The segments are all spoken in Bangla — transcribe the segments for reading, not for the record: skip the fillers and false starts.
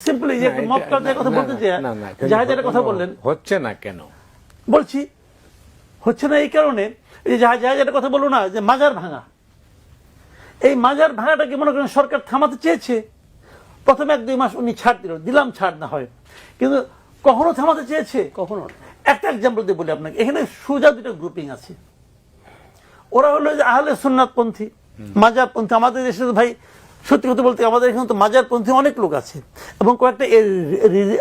সিম্পলি যে একটা মত কাজের কথা বলতে চাই, জাহাজের কথা বললেন, হচ্ছে না কেন বলছি হচ্ছে না এই কারণে, এই জাহাজের কথা বললো না যে মাজার ভাঙা, এই মাজার ভাঙাটাকে মনে করেন সরকার থামাতে চেয়েছে। প্রথমে 1-2 মাস উনি ছাড় দিলাম ছাড় না হয়, কিন্তু কখনো থামাতে চেয়েছে? কখনো। একটা এক্সাম্পল দিয়ে বলি আপনাকে, এখানে সোজা 2টা গ্রুপিং আছে। ওরা হলো যে আহলে সুন্নাতপন্থী, মাজারপন্থী। আমাদের দেশে ভাই সত্যি কথা বলতে আমাদের এখানে তো মাজারপন্থী অনেক লোক আছে, এবং কয়েকটা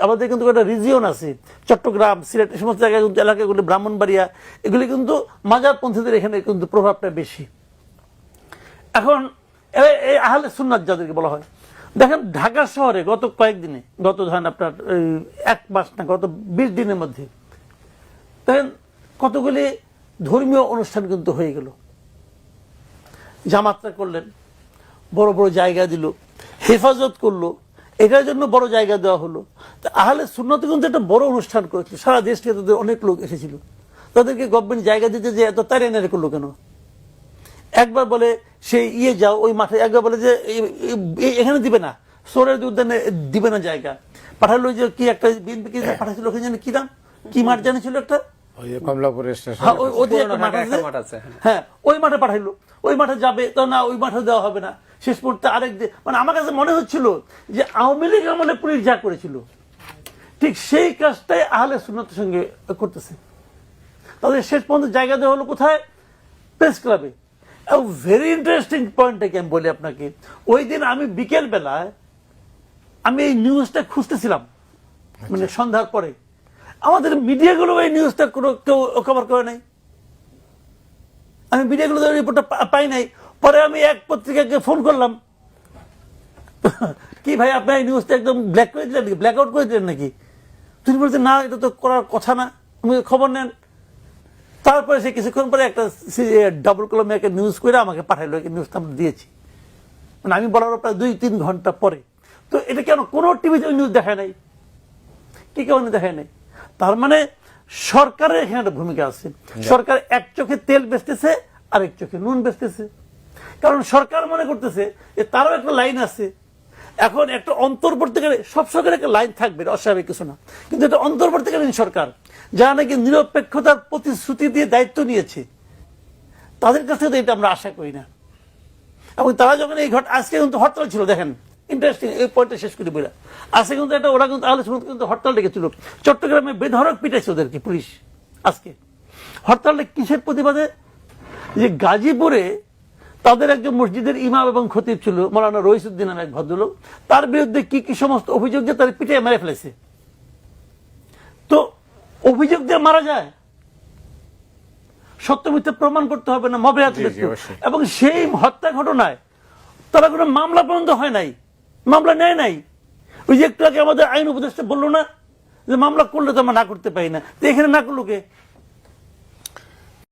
আমাদের কিন্তু একটা রিজিয়ন আছে, চট্টগ্রাম, সিলেট, এই সমস্ত জায়গায় কিন্তু এলাকাগুলি, ব্রাহ্মণবাড়িয়া, এগুলি কিন্তু মাজারপন্থীদের এখানে কিন্তু প্রভাবটা বেশি। এখন এই আহলে সুন্নাত যাদেরকে বলা হয়, দেখেন ঢাকা শহরে গত কয়েকদিনে, গত ধরেন আপনার 1 মাস না, গত 20 দিনের মধ্যে দেখেন কতগুলি ধর্মীয় অনুষ্ঠান কিন্তু হয়ে গেল। জামাতরা করলেন, বড় বড় জায়গা দিল, হেফাজত করলো, এটার জন্য বড় জায়গা দেওয়া হলো। আহলে সুন্নাত কিন্তু একটা বড় অনুষ্ঠান করেছিল, সারা দেশ থেকে তাদের অনেক লোক এসেছিল। তাদেরকে গভর্নমেন্ট জায়গা দিতে যে এত তাড়াতাড়ি করলো কেন? একবার বলে সেই যাও ওই মাঠে, একবার বলে যে এখানে দিবে না, সোরের উদ্যানে দিবে না জায়গা। পাঠালো যে কি একটা বিএনপি পাঠাচ্ছিল, ওখানে জানি কি নাম, কি মাঠ জানিছিল একটা, হ্যাঁ ওই মাঠে পাঠাইলো। ওই মাঠে যাবে তো না, ওই মাঠে দেওয়া হবে না। শেষ পর্যন্ত আরেক মানে আমার কাছে মনে হচ্ছিল যে আওয়ামী লীগ আমলে পুলিশ যা করেছিল ঠিক সেই কাজটাই আহলে সুন্নাতের সঙ্গে করতেছে। তাদের শেষ পর্যন্ত জায়গা দেওয়া হলো কোথায়? প্রেস ক্লাবে। ভেরি ইন্টারেস্টিং পয়েন্টটাকে আমি বলি আপনাকে, ওই দিন আমি বিকেল বেলায় আমি এই নিউজটা খুঁজতেছিলাম, মানে সন্ধ্যার পরে। আমাদের মিডিয়াগুলো এই নিউজটা কেউ কভার করে নাই, আমি মিডিয়াগুলো রিপোর্টটা পাই নাই। পরে আমি এক পত্রিকাকে ফোন করলাম, কি ভাই আপনার এই নিউজটা একদম ব্ল্যাক করে দিলেন নাকি, ব্ল্যাক আউট করে দিলেন নাকি? তিনি বলছেন না, এটা তো করার কথা না, তুমি খবর নেন। তারপরে সে কিছুক্ষণ পরে একটা ডাবল কলমে একটা নিউজ করে আমাকে পাঠাইলো, নিউজটা আমরা দিয়েছি, মানে আমি বলার প্রায় 2-3 ঘন্টা পরে। তো এটা কেন কোনো টিভিতে ওই নিউজ দেখায় নাই? কি কারণে দেখায় নাই? তার মানে সরকারের এখানে একটা ভূমিকা আছে। সরকার এক চোখে তেল বেচতেছে, আরেক চোখে নুন বেচতেছে। কারণ সরকার মনে করতেছে যে তারও একটা লাইন আছে। এখন একটা অন্তর্বর্তীকালীন, সব সরকারের একটা লাইন থাকবে, অস্বাভাবিক কিছু না, কিন্তু এটা অন্তর্বর্তীকালীন সরকার যারা নাকি নিরপেক্ষতার প্রতিশ্রুতি দিয়ে দায়িত্ব নিয়েছে, তাদের কাছ থেকে এটা আমরা আশা করি না। এবং তারা যখন এই আজকে কিন্তু হরতাল ছিল, দেখেন ইন্টারেস্টিং, এই পয়েন্টটা শেষ করে বলে, আজকে কিন্তু একটা ওরা কিন্তু আহলে সুন্নাত কিন্তু হরতাল ডেকেছিল। চট্টগ্রামে বেধড়ক পিটাইছে ওদেরকে পুলিশ। আজকে হরতালটা কিসের প্রতিবাদে? যে গাজীপুরে তাদের একজন মসজিদের ইমাম এবং খতিব ছিল, মৌলানা রইসুদ্দিন নামে এক ভদ্রলোক, তার বিরুদ্ধে কি কি সমস্ত অভিযোগ দিয়ে তার পিটিয়ে মেরে ফেলেছে। তো অভিযোগ দিয়ে মারা যায়, সত্য মিথ্যা প্রমাণ করতে হবে না, মবের হাতে। এবং সেই হত্যা ঘটনায় তারা কোনো মামলা পর্যন্ত হয় নাই, মামলা নেয় নাই। ওই যে একটু আগে আমাদের আইন উপদেষ্টা বললো না যে মামলা করলে তো আমরা না করতে পারি না, তো এখানে না করলো কে?